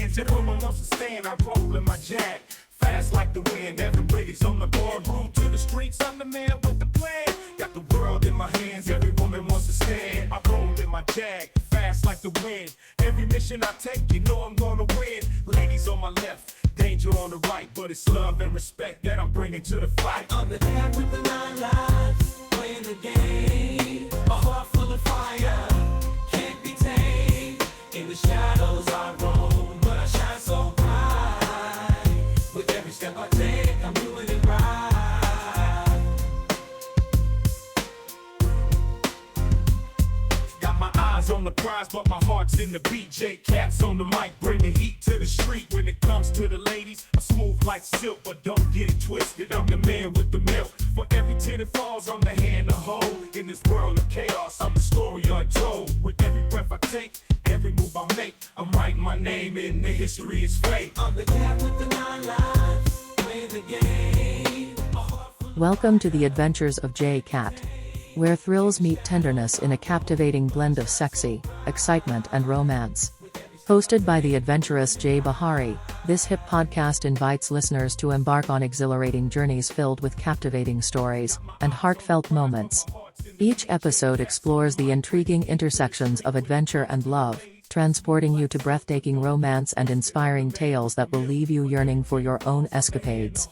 hands. Everyone wants to stand. I roll in my Jag. Fast like the wind, everybody's on the board. Room to the streets, I'm the man with the plan. Got the world in my hands, every woman wants to stand. I roll in my Jag, fast like the wind. Every mission I take, you know I'm gonna win. Ladies on my left, danger on the right. But it's love and respect that I'm bringing to the fight. On the deck with the 9 lives, playing the game. A heart full of fire, can't be tamed. In the shadows I roam, but I shine so bright. With every step I take, I'm doing it right. Got my eyes on the prize, but my heart's in the beat. J-Cat's on the mic, bringing heat to the street. When it comes to the ladies, I'm smooth like silk, but don't get it twisted. I'm the man with the milk. For every tear that falls, I'm the hand to hold. In this world of chaos, I'm the story untold. With every breath I take, every move I make, I'm writing my name in the history is fate. On the deck with the 9 lives, playing the game. A heart full of Welcome to the adventures of J-Cat, where thrills meet tenderness in a captivating blend of sexy, excitement and romance. Hosted by the adventurous Jay Bahari, this hip podcast invites listeners to embark on exhilarating journeys filled with captivating stories and heartfelt moments. Each episode explores the intriguing intersections of adventure and love, transporting you to breathtaking romance and inspiring tales that will leave you yearning for your own escapades.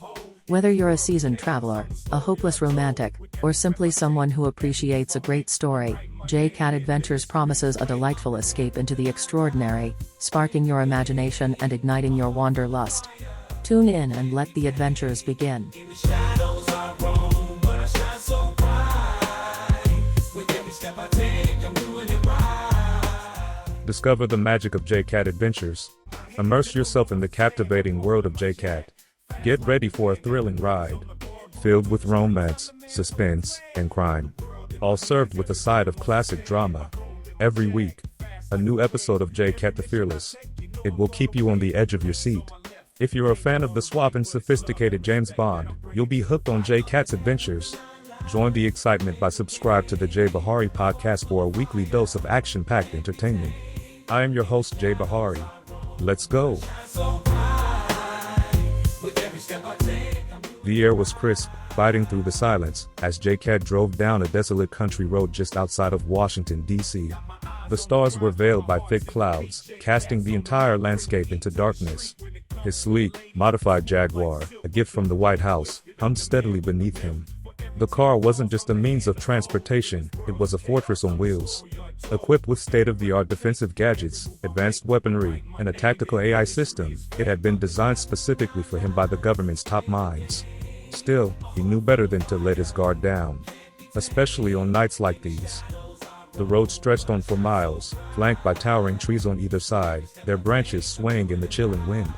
Whether you're a seasoned traveler, a hopeless romantic, or simply someone who appreciates a great story, J-Cat Adventures promises a delightful escape into the extraordinary, sparking your imagination and igniting your wanderlust. Tune in and let the adventures begin. in the shadows I roam, but I shine so bright. With every step I take, I'm doing it right. Discover the magic of J-Cat Adventures. Immerse yourself in the captivating world of J-Cat. Get ready for a thrilling ride, filled with romance, suspense, and crime. All served with a side of classic drama. Every week, a new episode of J-Cat the Fearless. It will keep you on the edge of your seat. If you're a fan of the suave and sophisticated James Bond, you'll be hooked on J-Cat's adventures. Join the excitement by subscribe to the Jay Bahari podcast for a weekly dose of action-packed entertainment. I am your host, Jay Bahari. Let's go. So bright. With every step I take, I'm The air was crisp, biting through the silence, as J-Cat drove down a desolate country road just outside of Washington, D.C. The stars were veiled by thick clouds, casting the entire landscape into darkness. His sleek, modified Jaguar, a gift from the White House, hummed steadily beneath him. The car wasn't just a means of transportation, it was a fortress on wheels. Equipped with state-of-the-art defensive gadgets, advanced weaponry, and a tactical AI system, it had been designed specifically for him by the government's top minds. Still, he knew better than to let his guard down, especially on nights like these. The road stretched on for miles, flanked by towering trees on either side, their branches swaying in the chilling wind.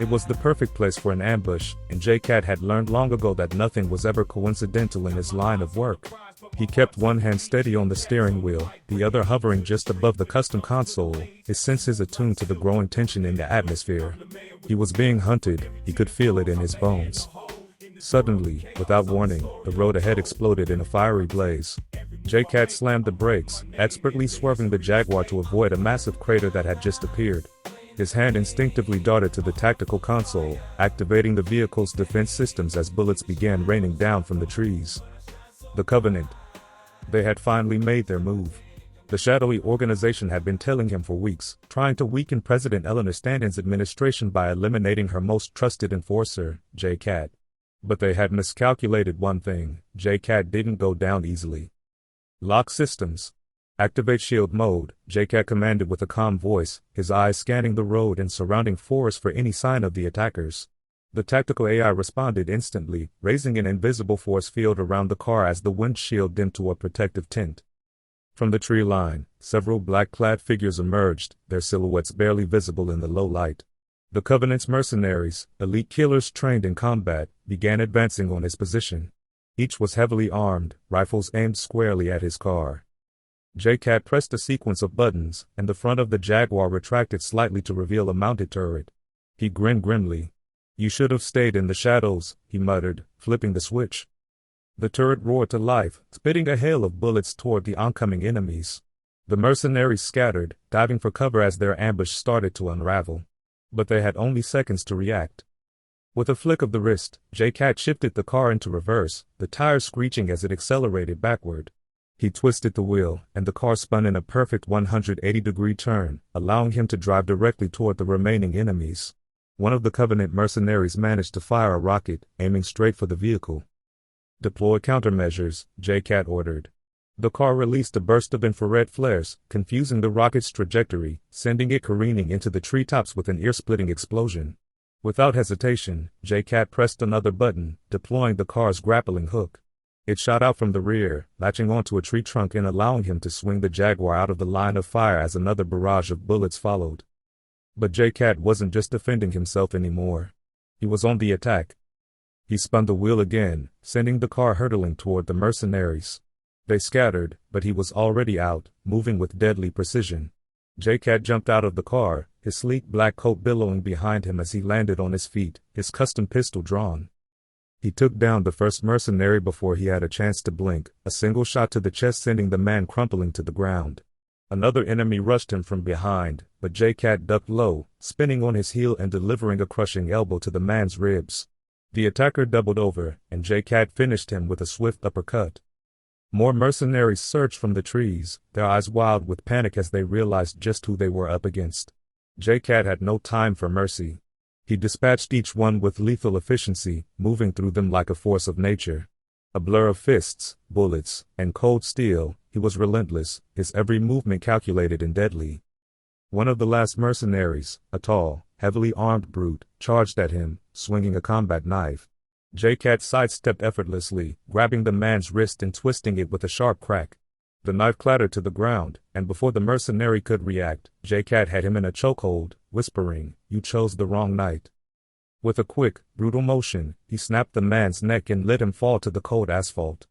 It was the perfect place for an ambush, and J-Cat had learned long ago that nothing was ever coincidental in his line of work. He kept one hand steady on the steering wheel, the other hovering just above the custom console, his senses attuned to the growing tension in the atmosphere. He was being hunted, he could feel it in his bones. Suddenly, without warning, the road ahead exploded in a fiery blaze. J-Cat slammed the brakes, expertly swerving the Jaguar to avoid a massive crater that had just appeared. His hand instinctively darted to the tactical console, activating the vehicle's defense systems as bullets began raining down from the trees. The Covenant. They had finally made their move. The shadowy organization had been telling him for weeks, trying to weaken President Eleanor Stanton's administration by eliminating her most trusted enforcer, J-Cat. But they had miscalculated one thing: J-Cat didn't go down easily. Lock systems. Activate shield mode, J-Cat commanded with a calm voice, his eyes scanning the road and surrounding forest for any sign of the attackers. The tactical AI responded instantly, raising an invisible force field around the car as the windshield dimmed to a protective tint. From the tree line, several black-clad figures emerged, their silhouettes barely visible in the low light. The Covenant's mercenaries, elite killers trained in combat, began advancing on his position. Each was heavily armed, rifles aimed squarely at his car. J-Cat pressed a sequence of buttons, and the front of the Jaguar retracted slightly to reveal a mounted turret. He grinned grimly. "You should have stayed in the shadows," he muttered, flipping the switch. The turret roared to life, spitting a hail of bullets toward the oncoming enemies. The mercenaries scattered, diving for cover as their ambush started to unravel. But they had only seconds to react. With a flick of the wrist, J-Cat shifted the car into reverse, the tires screeching as it accelerated backward. He twisted the wheel, and the car spun in a perfect 180-degree turn, allowing him to drive directly toward the remaining enemies. One of the Covenant mercenaries managed to fire a rocket, aiming straight for the vehicle. "Deploy countermeasures," J-Cat ordered. The car released a burst of infrared flares, confusing the rocket's trajectory, sending it careening into the treetops with an ear-splitting explosion. Without hesitation, J-Cat pressed another button, deploying the car's grappling hook. It shot out from the rear, latching onto a tree trunk and allowing him to swing the Jaguar out of the line of fire as another barrage of bullets followed. But J-Cat wasn't just defending himself anymore. He was on the attack. He spun the wheel again, sending the car hurtling toward the mercenaries. They scattered, but he was already out, moving with deadly precision. J-Cat jumped out of the car, his sleek black coat billowing behind him as he landed on his feet, his custom pistol drawn. He took down the first mercenary before he had a chance to blink, a single shot to the chest sending the man crumpling to the ground. Another enemy rushed him from behind, but J-Cat ducked low, spinning on his heel and delivering a crushing elbow to the man's ribs. The attacker doubled over, and J-Cat finished him with a swift uppercut. More mercenaries surged from the trees, their eyes wild with panic as they realized just who they were up against. J-Cat had no time for mercy. He dispatched each one with lethal efficiency, moving through them like a force of nature. A blur of fists, bullets, and cold steel, he was relentless, his every movement calculated and deadly. One of the last mercenaries, a tall, heavily armed brute, charged at him, swinging a combat knife. J-Cat sidestepped effortlessly, grabbing the man's wrist and twisting it with a sharp crack. The knife clattered to the ground, and before the mercenary could react, J-Cat had him in a chokehold, whispering, "You chose the wrong night." With a quick, brutal motion, he snapped the man's neck and let him fall to the cold asphalt.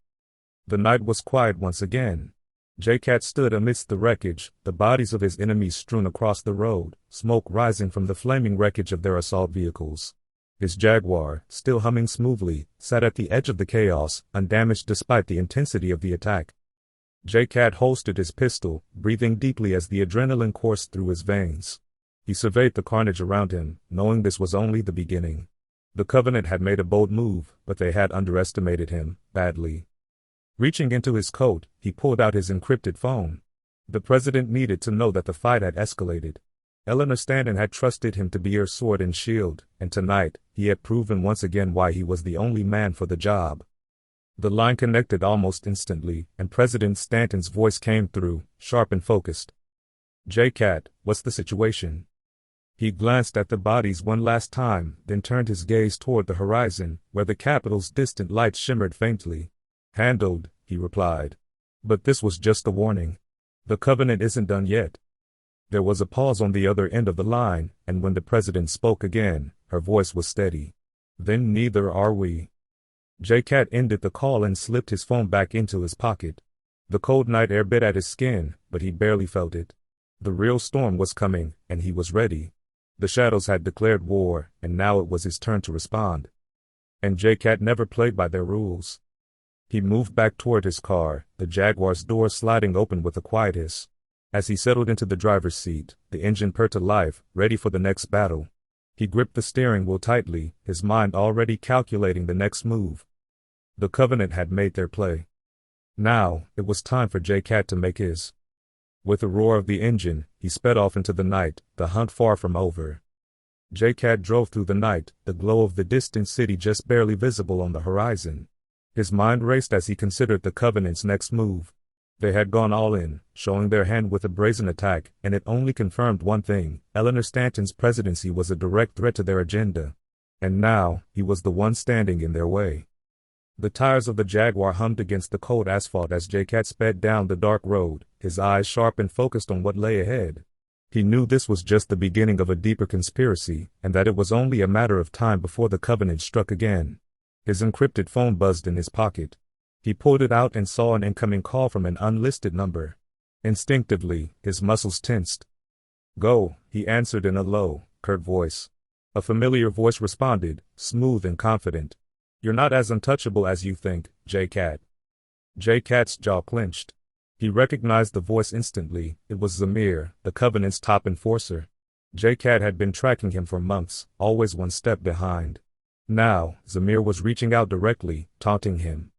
The night was quiet once again. J-Cat stood amidst the wreckage, the bodies of his enemies strewn across the road, smoke rising from the flaming wreckage of their assault vehicles. His Jaguar, still humming smoothly, sat at the edge of the chaos, undamaged despite the intensity of the attack. J-Cat holstered his pistol, breathing deeply as the adrenaline coursed through his veins. He surveyed the carnage around him, knowing this was only the beginning. The Covenant had made a bold move, but they had underestimated him, badly. Reaching into his coat, he pulled out his encrypted phone. The president needed to know that the fight had escalated. Eleanor Stanton had trusted him to be her sword and shield, and tonight, he had proven once again why he was the only man for the job. The line connected almost instantly, and President Stanton's voice came through, sharp and focused. "J-Cat, what's the situation?" He glanced at the bodies one last time, then turned his gaze toward the horizon, where the Capitol's distant lights shimmered faintly. "Handled," he replied. "But this was just a warning. The Covenant isn't done yet." There was a pause on the other end of the line, and when the president spoke again, her voice was steady. "Then neither are we." J-Cat ended the call and slipped his phone back into his pocket. The cold night air bit at his skin, but he barely felt it. The real storm was coming, and he was ready. The shadows had declared war, and now it was his turn to respond. And J-Cat never played by their rules. He moved back toward his car, the Jaguar's door sliding open with a quiet hiss. As he settled into the driver's seat, the engine purred to life, ready for the next battle. He gripped the steering wheel tightly, his mind already calculating the next move. The Covenant had made their play. Now, it was time for J-Cat to make his. With the roar of the engine, he sped off into the night, the hunt far from over. J-Cat drove through the night, the glow of the distant city just barely visible on the horizon. His mind raced as he considered the Covenant's next move. They had gone all in, showing their hand with a brazen attack, and it only confirmed one thing: Eleanor Stanton's presidency was a direct threat to their agenda. And now, he was the one standing in their way. The tires of the Jaguar hummed against the cold asphalt as J-Cat sped down the dark road, his eyes sharp and focused on what lay ahead. He knew this was just the beginning of a deeper conspiracy, and that it was only a matter of time before the Covenant struck again. His encrypted phone buzzed in his pocket. He pulled it out and saw an incoming call from an unlisted number. Instinctively, his muscles tensed. "Go," he answered in a low, curt voice. A familiar voice responded, smooth and confident. "You're not as untouchable as you think, J-Cat." J-Cat's jaw clenched. He recognized the voice instantly. It was Zamir, the Covenant's top enforcer. J-Cat had been tracking him for months, always one step behind. Now, Zamir was reaching out directly, taunting him.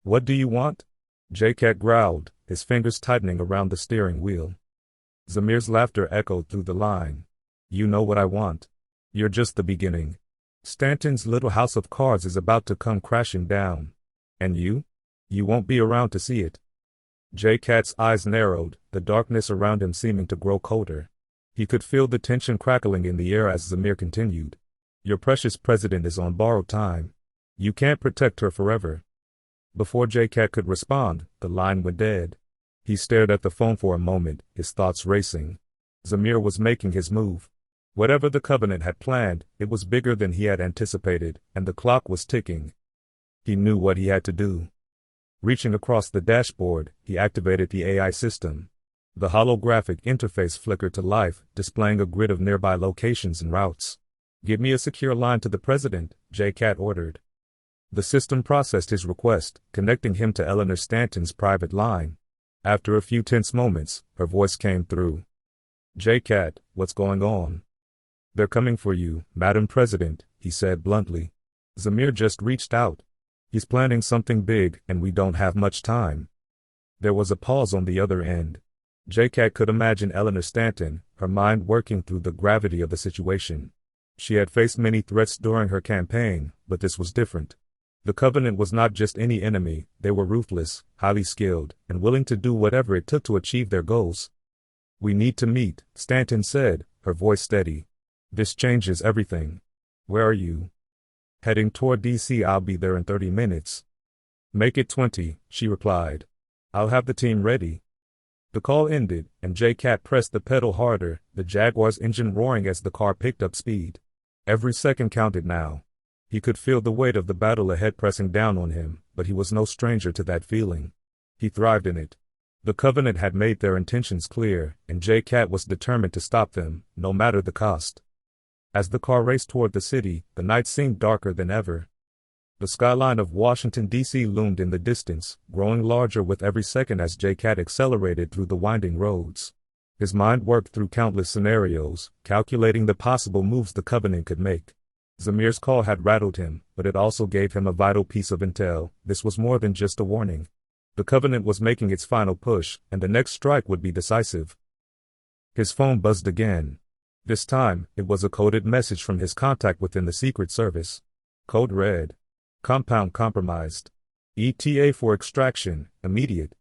"What do you want?" J-Cat growled, his fingers tightening around the steering wheel. Zamir's laughter echoed through the line. "You know what I want. You're just the beginning. Stanton's little house of cards is about to come crashing down. And you? You won't be around to see it." J-Cat's eyes narrowed, the darkness around him seeming to grow colder. He could feel the tension crackling in the air as Zamir continued. "Your precious president is on borrowed time. You can't protect her forever." Before J-Cat could respond, the line went dead. He stared at the phone for a moment, his thoughts racing. Zamir was making his move. Whatever the Covenant had planned, it was bigger than he had anticipated, and the clock was ticking. He knew what he had to do. Reaching across the dashboard, he activated the AI system. The holographic interface flickered to life, displaying a grid of nearby locations and routes. "Give me a secure line to the president," J-Cat ordered. The system processed his request, connecting him to Eleanor Stanton's private line. After a few tense moments, her voice came through. "J-Cat, what's going on?" "They're coming for you, Madam President," he said bluntly. "Zamir just reached out. He's planning something big, and we don't have much time." There was a pause on the other end. J-Cat could imagine Eleanor Stanton, her mind working through the gravity of the situation. She had faced many threats during her campaign, but this was different. The Covenant was not just any enemy, they were ruthless, highly skilled, and willing to do whatever it took to achieve their goals. "We need to meet," Stanton said, her voice steady. "This changes everything." "Where are you?" "Heading toward DC. I'll be there in 30 minutes. "Make it 20, she replied. "I'll have the team ready." The call ended, and J-Cat pressed the pedal harder, the Jaguar's engine roaring as the car picked up speed. Every second counted now. He could feel the weight of the battle ahead pressing down on him, but he was no stranger to that feeling. He thrived in it. The Covenant had made their intentions clear, and J-Cat was determined to stop them, no matter the cost. As the car raced toward the city, the night seemed darker than ever. The skyline of Washington, D.C. loomed in the distance, growing larger with every second as J-Cat accelerated through the winding roads. His mind worked through countless scenarios, calculating the possible moves the Covenant could make. Zamir's call had rattled him, but it also gave him a vital piece of intel. This was more than just a warning. The Covenant was making its final push, and the next strike would be decisive. His phone buzzed again. This time, it was a coded message from his contact within the Secret Service. Code read: "Compound compromised. ETA for extraction, immediate."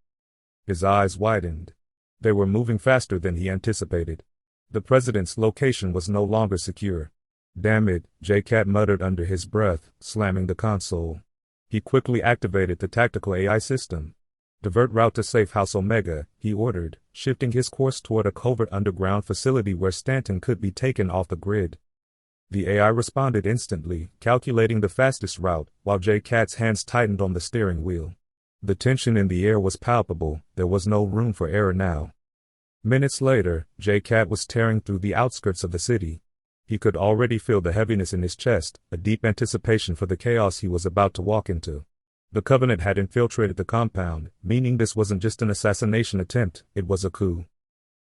His eyes widened. They were moving faster than he anticipated. The president's location was no longer secure. "Damn it," J-Cat muttered under his breath, slamming the console. He quickly activated the tactical AI system. "Divert route to Safe House Omega," he ordered, shifting his course toward a covert underground facility where Stanton could be taken off the grid. The AI responded instantly, calculating the fastest route, while J-Cat's hands tightened on the steering wheel. The tension in the air was palpable, there was no room for error now. Minutes later, J-Cat was tearing through the outskirts of the city. He could already feel the heaviness in his chest, a deep anticipation for the chaos he was about to walk into. The Covenant had infiltrated the compound, meaning this wasn't just an assassination attempt, it was a coup.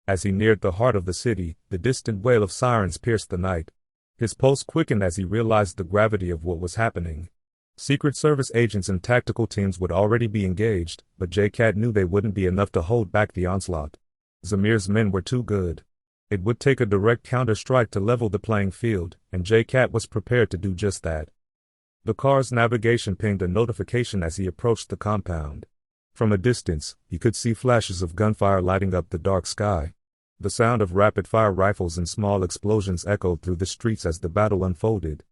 As he neared the heart of the city, the distant wail of sirens pierced the night. His pulse quickened as he realized the gravity of what was happening. Secret Service agents and tactical teams would already be engaged, but J-Cat knew they wouldn't be enough to hold back the onslaught. Zamir's men were too good. It would take a direct counter-strike to level the playing field, and J-Cat was prepared to do just that. The car's navigation pinged a notification as he approached the compound. From a distance, he could see flashes of gunfire lighting up the dark sky. The sound of rapid-fire rifles and small explosions echoed through the streets as the battle unfolded.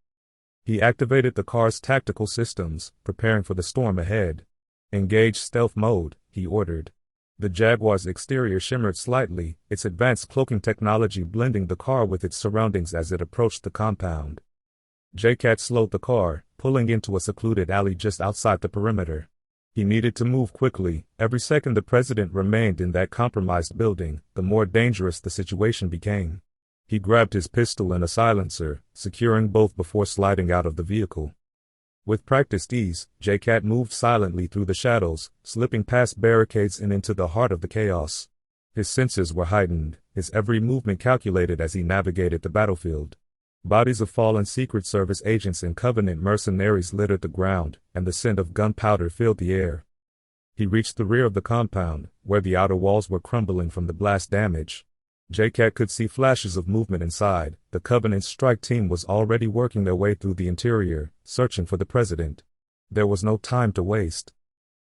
He activated the car's tactical systems, preparing for the storm ahead. "Engage stealth mode," he ordered. The Jaguar's exterior shimmered slightly, its advanced cloaking technology blending the car with its surroundings as it approached the compound. J-Cat slowed the car, pulling into a secluded alley just outside the perimeter. He needed to move quickly. Every second the president remained in that compromised building, the more dangerous the situation became. He grabbed his pistol and a silencer, securing both before sliding out of the vehicle. With practiced ease, J-Cat moved silently through the shadows, slipping past barricades and into the heart of the chaos. His senses were heightened, his every movement calculated as he navigated the battlefield. Bodies of fallen Secret Service agents and Covenant mercenaries littered the ground, and the scent of gunpowder filled the air. He reached the rear of the compound, where the outer walls were crumbling from the blast damage. J-Cat could see flashes of movement inside. The Covenant strike team was already working their way through the interior, searching for the president. There was no time to waste.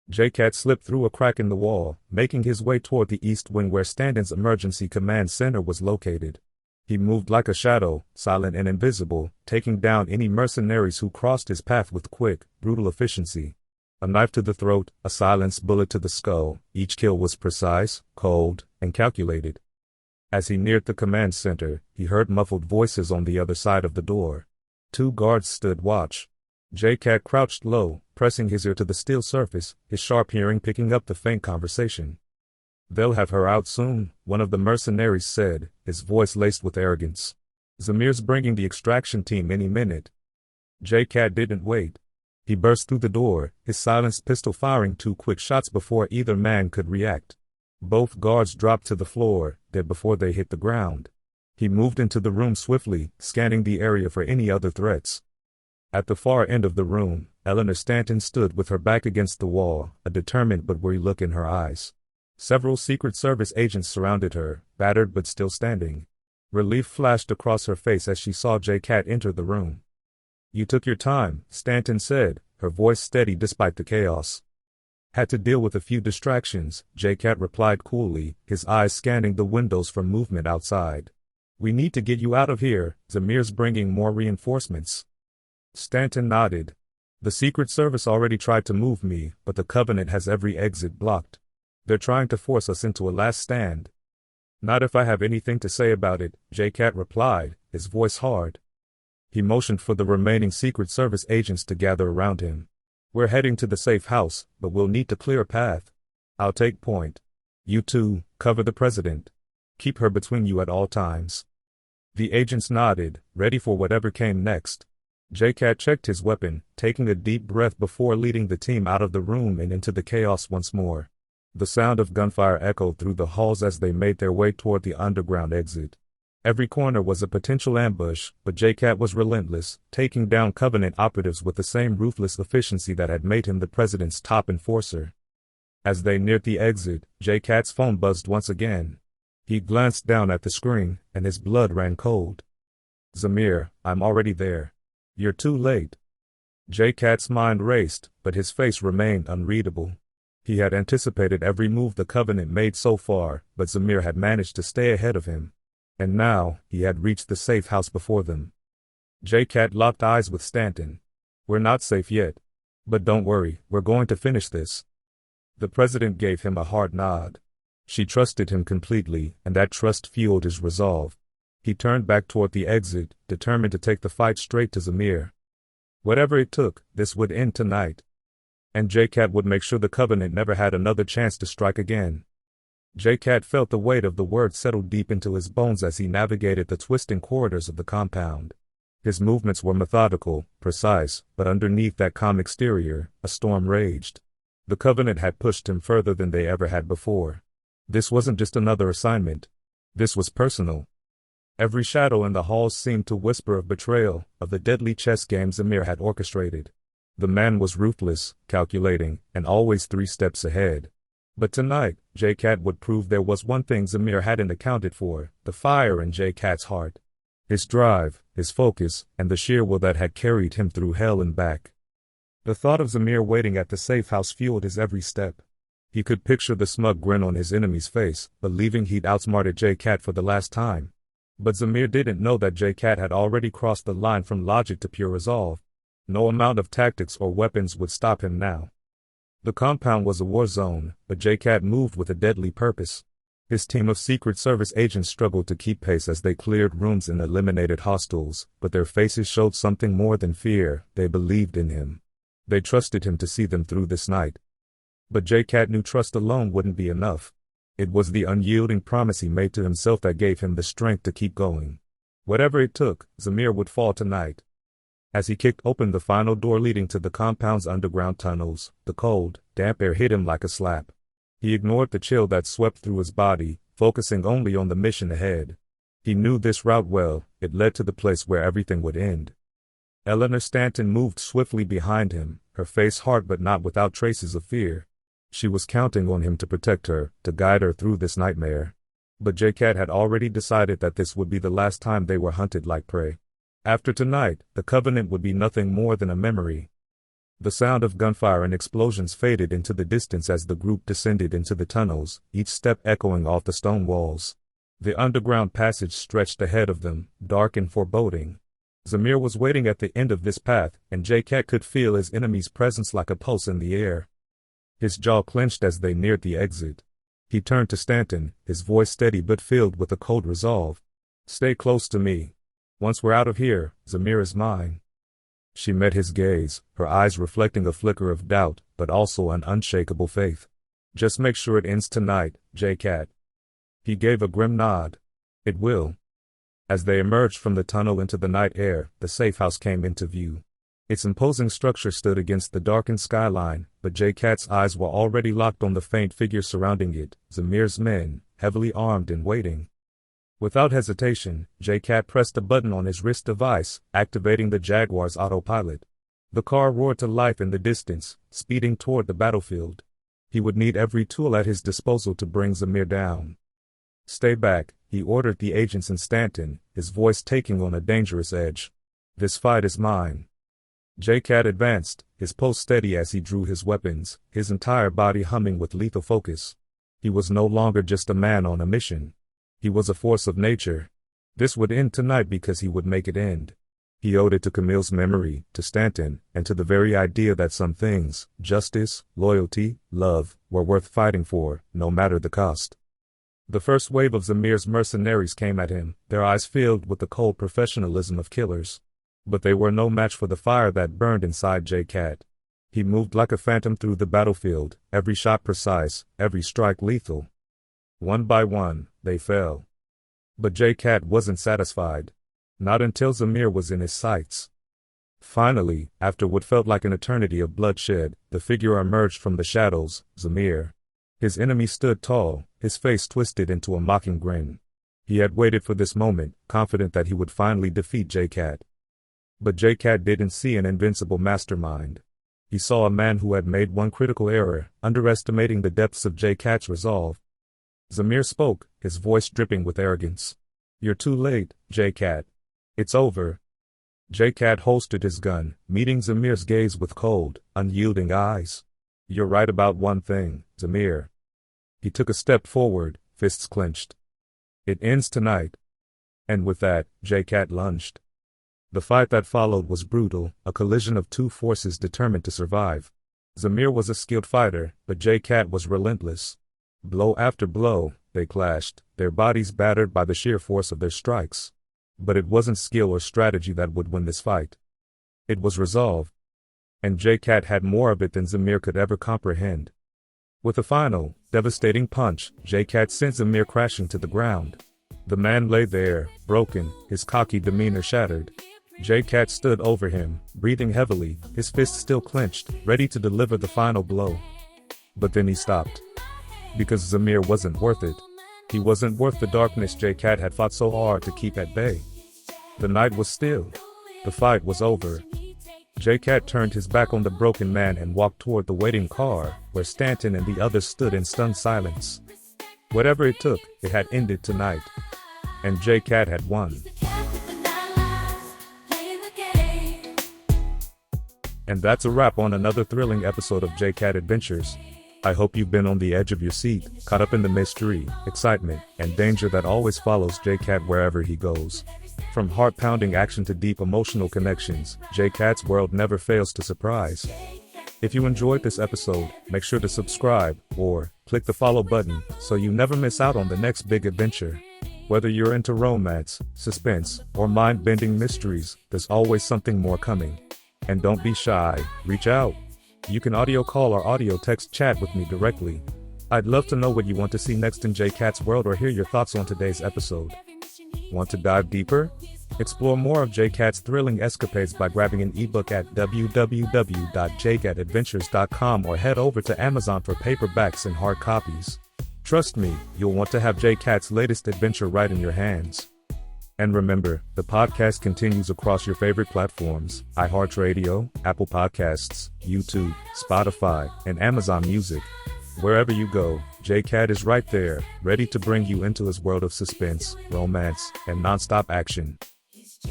J-Cat slipped through a crack in the wall, making his way toward the east wing where Stanton's emergency command center was located. He moved like a shadow, silent and invisible, taking down any mercenaries who crossed his path with quick, brutal efficiency. A knife to the throat, a silenced bullet to the skull, each kill was precise, cold, and calculated. As he neared the command center, he heard muffled voices on the other side of the door. 2 guards stood watch. J-Cat crouched low, pressing his ear to the steel surface, his sharp hearing picking up the faint conversation. "They'll have her out soon," one of the mercenaries said, his voice laced with arrogance. "Zamir's bringing the extraction team any minute." J-Cat didn't wait. He burst through the door, his silenced pistol firing 2 quick shots before either man could react. Both guards dropped to the floor, dead before they hit the ground. He moved into the room swiftly, scanning the area for any other threats. At the far end of the room, Eleanor Stanton stood with her back against the wall, a determined but weary look in her eyes. Several Secret Service agents surrounded her, battered but still standing. Relief flashed across her face as she saw J-Cat enter the room. "You took your time," Stanton said, her voice steady despite the chaos. "Had to deal with a few distractions," J-Cat replied coolly, his eyes scanning the windows for movement outside. "We need to get you out of here. Zamir's bringing more reinforcements." Stanton nodded. "The Secret Service already tried to move me, but the Covenant has every exit blocked. They're trying to force us into a last stand." "Not if I have anything to say about it," J-Cat replied, his voice hard. He motioned for the remaining Secret Service agents to gather around him. "We're heading to the safe house, but we'll need to clear a path. I'll take point. You two, cover the president. Keep her between you at all times." The agents nodded, ready for whatever came next. J-Cat checked his weapon, taking a deep breath before leading the team out of the room and into the chaos once more. The sound of gunfire echoed through the halls as they made their way toward the underground exit. Every corner was a potential ambush, but J-Cat was relentless, taking down Covenant operatives with the same ruthless efficiency that had made him the president's top enforcer. As they neared the exit, J-Cat's phone buzzed once again. He glanced down at the screen, and his blood ran cold. "Zamir, I'm already there. You're too late." J-Cat's mind raced, but his face remained unreadable. He had anticipated every move the Covenant made so far, but Zamir had managed to stay ahead of him. And now, he had reached the safe house before them. J-Cat locked eyes with Stanton. "We're not safe yet. But don't worry, we're going to finish this." The president gave him a hard nod. She trusted him completely, and that trust fueled his resolve. He turned back toward the exit, determined to take the fight straight to Zamir. Whatever it took, this would end tonight. And J-Cat would make sure the Covenant never had another chance to strike again. J-Cat felt the weight of the words settle deep into his bones as he navigated the twisting corridors of the compound. His movements were methodical, precise, but underneath that calm exterior, a storm raged. The Covenant had pushed him further than they ever had before. This wasn't just another assignment. This was personal. Every shadow in the halls seemed to whisper of betrayal, of the deadly chess game Zamir had orchestrated. The man was ruthless, calculating, and always 3 steps ahead. But tonight, J-Cat would prove there was one thing Zamir hadn't accounted for, the fire in J-Cat's heart. His drive, his focus, and the sheer will that had carried him through hell and back. The thought of Zamir waiting at the safe house fueled his every step. He could picture the smug grin on his enemy's face, believing he'd outsmarted J-Cat for the last time. But Zamir didn't know that J-Cat had already crossed the line from logic to pure resolve. No amount of tactics or weapons would stop him now. The compound was a war zone, but J-Cat moved with a deadly purpose. His team of Secret Service agents struggled to keep pace as they cleared rooms and eliminated hostiles, but their faces showed something more than fear. They believed in him. They trusted him to see them through this night. But J-Cat knew trust alone wouldn't be enough. It was the unyielding promise he made to himself that gave him the strength to keep going. Whatever it took, Zamir would fall tonight. As he kicked open the final door leading to the compound's underground tunnels, the cold, damp air hit him like a slap. He ignored the chill that swept through his body, focusing only on the mission ahead. He knew this route well, it led to the place where everything would end. Eleanor Stanton moved swiftly behind him, her face hard but not without traces of fear. She was counting on him to protect her, to guide her through this nightmare. But J-Cat had already decided that this would be the last time they were hunted like prey. After tonight, the Covenant would be nothing more than a memory. The sound of gunfire and explosions faded into the distance as the group descended into the tunnels, each step echoing off the stone walls. The underground passage stretched ahead of them, dark and foreboding. Zamir was waiting at the end of this path, and J-Cat could feel his enemy's presence like a pulse in the air. His jaw clenched as they neared the exit. He turned to Stanton, his voice steady but filled with a cold resolve. "Stay close to me. Once we're out of here, Zamir is mine." She met his gaze, her eyes reflecting a flicker of doubt, but also an unshakable faith. "Just make sure it ends tonight, J-Cat." He gave a grim nod. "It will." As they emerged from the tunnel into the night air, the safe house came into view. Its imposing structure stood against the darkened skyline, but J-Cat's eyes were already locked on the faint figure surrounding it, Zamir's men, heavily armed and waiting. Without hesitation, J-Cat pressed a button on his wrist device, activating the Jaguar's autopilot. The car roared to life in the distance, speeding toward the battlefield. He would need every tool at his disposal to bring Zamir down. "Stay back," he ordered the agents and Stanton, his voice taking on a dangerous edge. "This fight is mine." J-Cat advanced, his pulse steady as he drew his weapons, his entire body humming with lethal focus. He was no longer just a man on a mission. He was a force of nature. This would end tonight because he would make it end. He owed it to Camille's memory, to Stanton, and to the very idea that some things, justice, loyalty, love, were worth fighting for, no matter the cost. The first wave of Zamir's mercenaries came at him, their eyes filled with the cold professionalism of killers. But they were no match for the fire that burned inside J-Cat. He moved like a phantom through the battlefield, every shot precise, every strike lethal. One by one, they fell. But J-Cat wasn't satisfied. Not until Zamir was in his sights. Finally, after what felt like an eternity of bloodshed, the figure emerged from the shadows, Zamir. His enemy stood tall, his face twisted into a mocking grin. He had waited for this moment, confident that he would finally defeat J-Cat. But J-Cat didn't see an invincible mastermind. He saw a man who had made one critical error, underestimating the depths of J-Cat's resolve. Zamir spoke, his voice dripping with arrogance. "You're too late, J-Cat. It's over." J-Cat holstered his gun, meeting Zamir's gaze with cold, unyielding eyes. "You're right about one thing, Zamir." He took a step forward, fists clenched. "It ends tonight." And with that, J-Cat lunged. The fight that followed was brutal, a collision of two forces determined to survive. Zamir was a skilled fighter, but J-Cat was relentless. Blow after blow, they clashed, their bodies battered by the sheer force of their strikes. But it wasn't skill or strategy that would win this fight. It was resolve. And J-Cat had more of it than Zamir could ever comprehend. With a final, devastating punch, J-Cat sent Zamir crashing to the ground. The man lay there, broken, his cocky demeanor shattered. J-Cat stood over him, breathing heavily, his fist still clenched, ready to deliver the final blow. But then he stopped. Because Zamir wasn't worth it. He wasn't worth the darkness J-Cat had fought so hard to keep at bay. The night was still. The fight was over. J-Cat turned his back on the broken man and walked toward the waiting car, where Stanton and the others stood in stunned silence. Whatever it took, it had ended tonight. And J-Cat had won. And that's a wrap on another thrilling episode of J-Cat Adventures. I hope you've been on the edge of your seat, caught up in the mystery, excitement, and danger that always follows J-Cat wherever he goes. From heart-pounding action to deep emotional connections, J-Cat's world never fails to surprise. If you enjoyed this episode, make sure to subscribe, or click the follow button, so you never miss out on the next big adventure. Whether you're into romance, suspense, or mind-bending mysteries, there's always something more coming. And don't be shy, reach out. You can audio call or audio text chat with me directly. I'd love to know what you want to see next in J-Cat's world or hear your thoughts on today's episode. Want to dive deeper? Explore more of J-Cat's thrilling escapades by grabbing an ebook at www.jcatadventures.com or head over to Amazon for paperbacks and hard copies. Trust me, you'll want to have J-Cat's latest adventure right in your hands. And remember, the podcast continues across your favorite platforms: iHeartRadio, Apple Podcasts, YouTube, Spotify, and Amazon Music. Wherever you go, J-Cat is right there, ready to bring you into his world of suspense, romance, and non-stop action.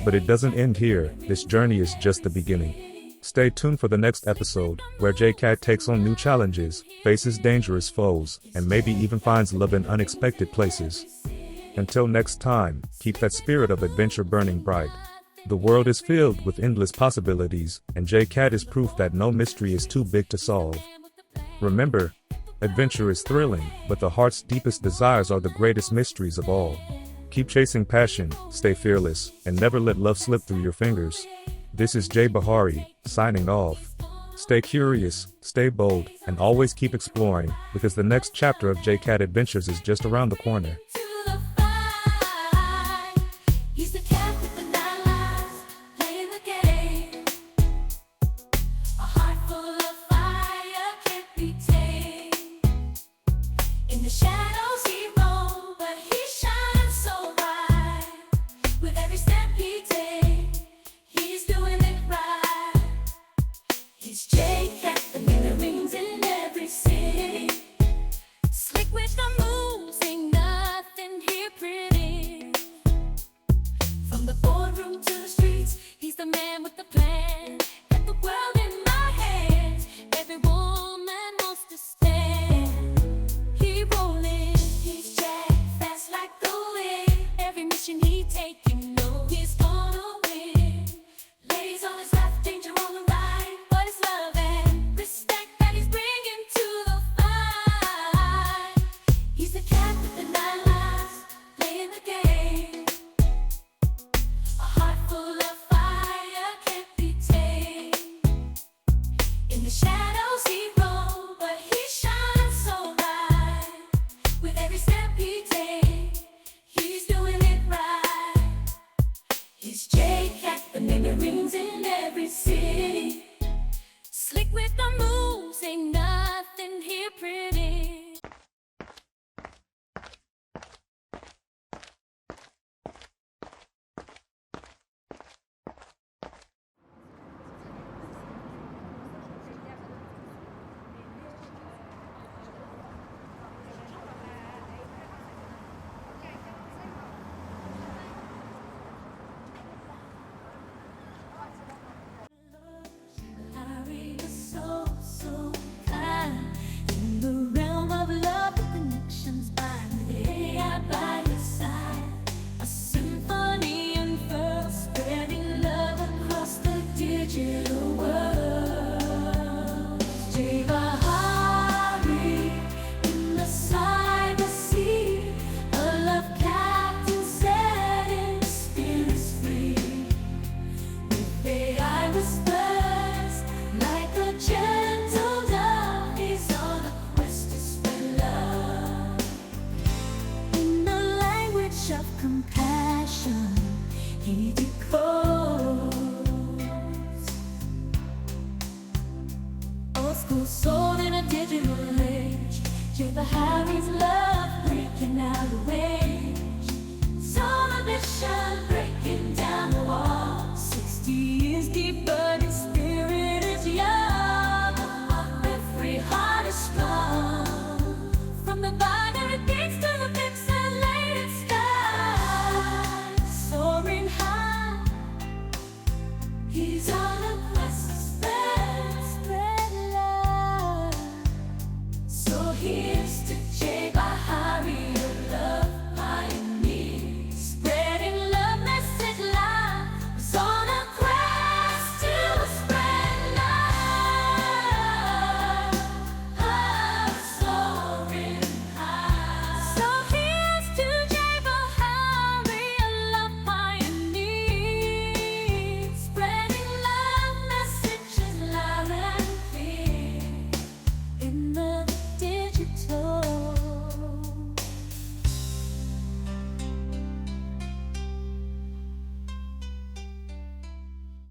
But it doesn't end here. This journey is just the beginning. Stay tuned for the next episode, where J-Cat takes on new challenges, faces dangerous foes, and maybe even finds love in unexpected places. Until next time, keep that spirit of adventure burning bright. The world is filled with endless possibilities, and J-Cat is proof that no mystery is too big to solve. Remember, adventure is thrilling, but the heart's deepest desires are the greatest mysteries of all. Keep chasing passion, stay fearless, and never let love slip through your fingers. This is Jay Bahari, signing off. Stay curious, stay bold, and always keep exploring, because the next chapter of J-Cat Adventures is just around the corner. He's the cat with the 9 lives, playing the game. A heart full of fire can't be tamed. In the shadows he roams, but he shines so bright. With every step he takes, he's doing it right. He's J-Cat, the name rings in every city. Slick with the moves, ain't nothing here pretty. From the boardroom to the streets, he's the man with the plan. Got the world in my hands, every woman wants to stand. He rolling, he's Jack, fast like the wind. Every mission he take, you know he's gonna win. Ladies on his left, danger on the right, but it's love and respect that he's bringing to the fight. He's the cat with the 9 lives, playing the game. A heart full of fire can't be tamed. In the shadows he roams, but he shines so bright. With every step he takes, he's doing it right. He's J-Cat, the name that rings in every city. Slick with the moves, ain't nothing here pretty. Harry is so kind. In the realm of love, the connections bind. Day out by your side, a symphony unfurls, spreading love across the digital world. Jay Bahari in the cyber sea, a love captain setting spirits free. With AI whispers, like a gentle dove, he's on a quest to spread love. In the language of compassion, he decodes old school soul in a digital age. Jay Bahari's love breaking out of rage. Solar vision breaking down the wall. 60 years deep, but his spirit is young. Every heart is strong. From the binary beats to the pixelated sky, soaring high, he's on